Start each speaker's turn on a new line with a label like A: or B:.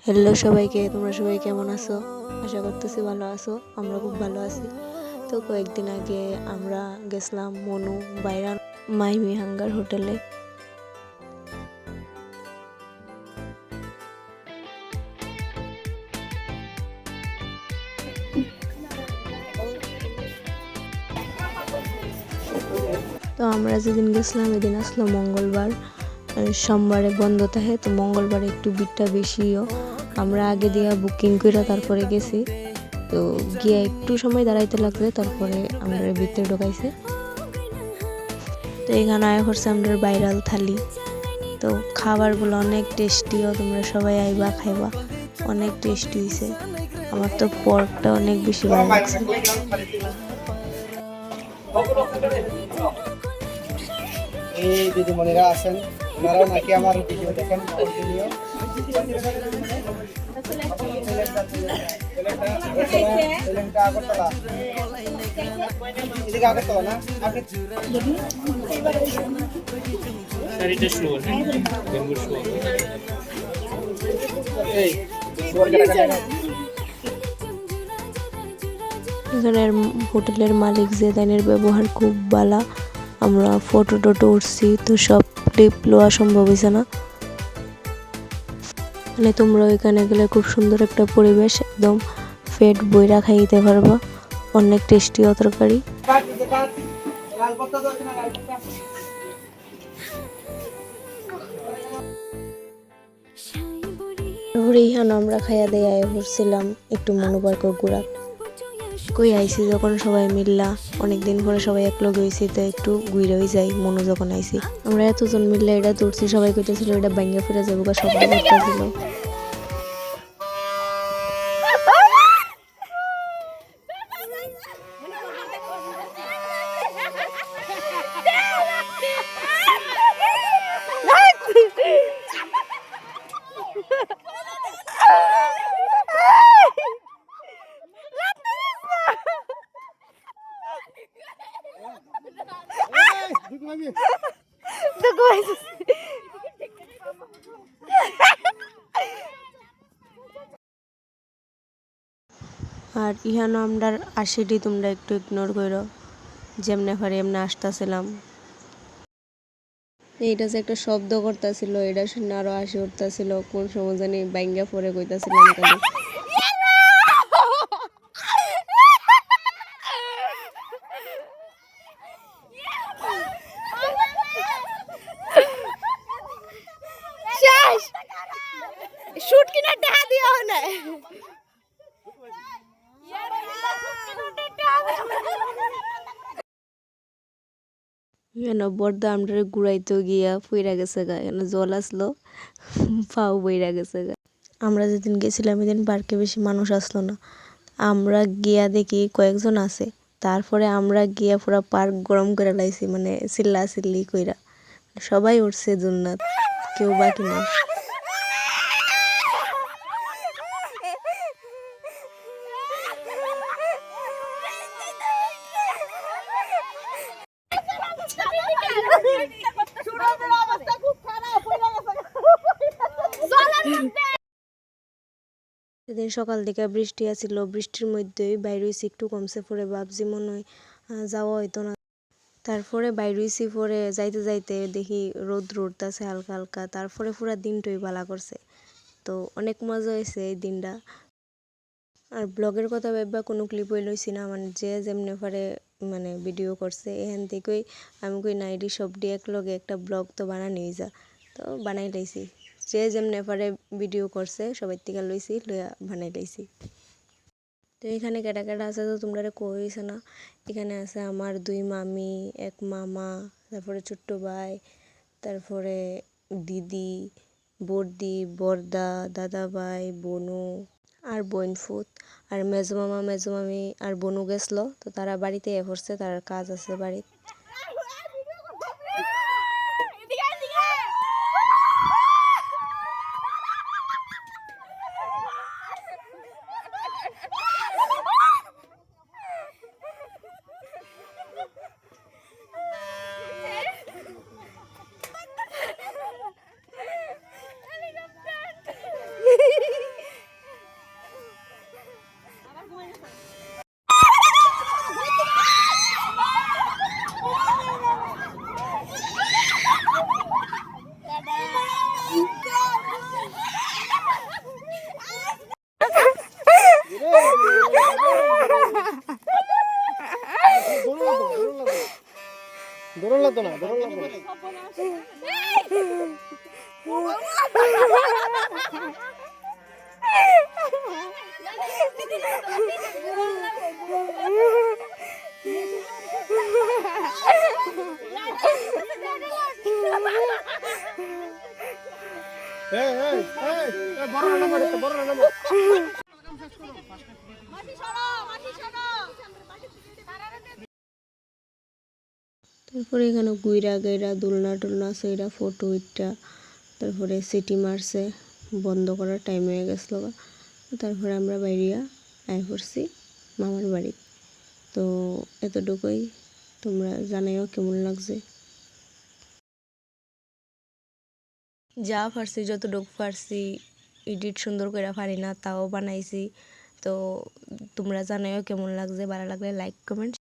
A: Hello সবাইকে, তোমরা সবাই কেমন আছো? আশা করতেছি ভালো আছো। আমরা খুব ভালো আছি। তো কয়েকদিন আগে আমরা গেছিলাম মনু বাইরান মাইমি হাঙ্গার হোটেলে। তো আমরা যেদিন গেছিলাম এদিন আসলো মঙ্গলবার, সোমবারে বন্ধ থাকে, তো মঙ্গলবারে একটু ভিড়টা বেশিও। আমরা আগে দিয়ে বুকিং করে তারপরে গেছি, তো গিয়ে একটু সময় দাঁড়াইতে লাগবে, তারপরে আমরা ভিতরে ঢোকাইছে। তো এখানে আয়া করছে আমরা ভাইরাল থালি। তো খাবারগুলো অনেক টেস্টিও, তোমরা সবাই আইবা খাইবা, অনেক টেস্টি হয়েছে। আমার তো পর্কটা অনেক বেশি ভালো লাগছে।
B: এই দিদিমণিরা আছেন, ওনারাও নাকি আমার ভিডিও দেখেন কন্টিনিউ। আগরতলা, এদিকে আগরতলা না আপনি
A: এখানের হোটেলের মালিক যে তাইনের ব্যবহার খুব ভালো। আমরা ফটো টটো উঠছি, তো সব ক্লিপ লওয়া সম্ভব হয়েছে না। মানে তোমরা ওইখানে গেলে খুব সুন্দর একটা পরিবেশ, একদম পেট বইরা খাইতে পারবা। অনেক টেস্টিও তরকারি। এইখানে আমরা খাইয়া দিয়ে আয় পড়ছিলাম একটু মনোপার্ক ঘোরা। কই আইছি যখন সবাই মিললা, অনেকদিন পরে সবাই একলগে হয়েছি, তো একটু ঘুরেই যাই। মনু যখন আইছি আমরা এতজন মিললে এটা তুলছি, সবাই কইতেছিল এটা ভাঙ্গা ফিরে যাবো, সবাই করতেছিল। আর ইহানো আমরা আশিটি তোমরা একটু ইগনোর করো, যেমনে পারি এমনি আসতেছিলাম। এইটা যে একটা শব্দ করতেছিল, এটা শুনে আরো হাসি উঠতেছিল। কোন সময় জানি বাইঙ্গা পরে কইতাছিলাম খালি।
C: শুট কিনা টাকা দিও না
A: বর্দা আমরা ঘুরাইতে গিয়া ফুইরা গেছে গা, জল আসলো, পাও বইরা গেছে গা। আমরা যেদিন গেছিলাম এদিন পার্কে বেশি মানুষ আসলো না। আমরা গিয়া দেখি কয়েকজন আছে, তারপরে আমরা গিয়া পুরা পার্ক গরম করে লাইছি, মানে চিল্লা চিল্লি কইরা সবাই উঠছে জুন্নাত, কেউ বাকি নেই। সেদিন সকাল থেকে বৃষ্টি আছিল, বৃষ্টির মধ্যেই বাইরে হইছি, একটু কমছে পরে ভাবছি মনে হয় যাওয়া হইতো না। তারপরে বাইরে হইছি, পরে যাইতে যাইতে দেখি রোদ উঠতেছে হালকা হালকা, তারপরে পুরা দিনটাই ভালো করছে। তো অনেক মজা হয়েছে এই দিনটা। আর ব্লগের কথা ভাববা কোনো ক্লিপই লইছি না, মানে যে যেমনে পারে মানে ভিডিও করছে, এখান থেকেই আমি কই না এটি সবটি একলগে একটা ব্লগ তো বানানোই যা, তো বানাই লাইছি। যে যেমনে পারে ভিডিও করছে সবাই থেকে লইছি, লইয়া বানাই লাইছি। তো এখানে কেটা কেটা আছে তো তোমরা কইছে না, এখানে আছে আমার দুই মামি, এক মামা, তারপরে ছোট্ট ভাই, তারপরে দিদি, বড়দি, বড়দা, দাদা ভাই, বনু আর বোনফুত, আর মেজো মামা মেজো মামি আর বনু গেছলো, তো তারা বাড়িতে পড়ছে, তার কাজ আছে বাড়িতে।
D: লাগতো না, ধরন লাগতো না। এই এই এই এই বড় নাম্বার একটা বড় নাম্বার।
A: তারপরে এখানে গুইরা গাইরা দোলনা টোলনা আছে, এটা ফটো ইটা। তারপরে সিটি মারছে, বন্ধ করার টাইম হয়ে গেছিলো। তারপরে আমরা বাইরিয়া আয় পড়ছি মামার বাড়ি। তো এতটুকুই, তোমরা জানাইও কেমন লাগছে। যা পারছি যতটুকু পারছি, এডিট সুন্দর করে পারি না, তাও বানাইছি। তো তোমরা জানাইও কেমন লাগছে, ভালো লাগলে লাইক কমেন্ট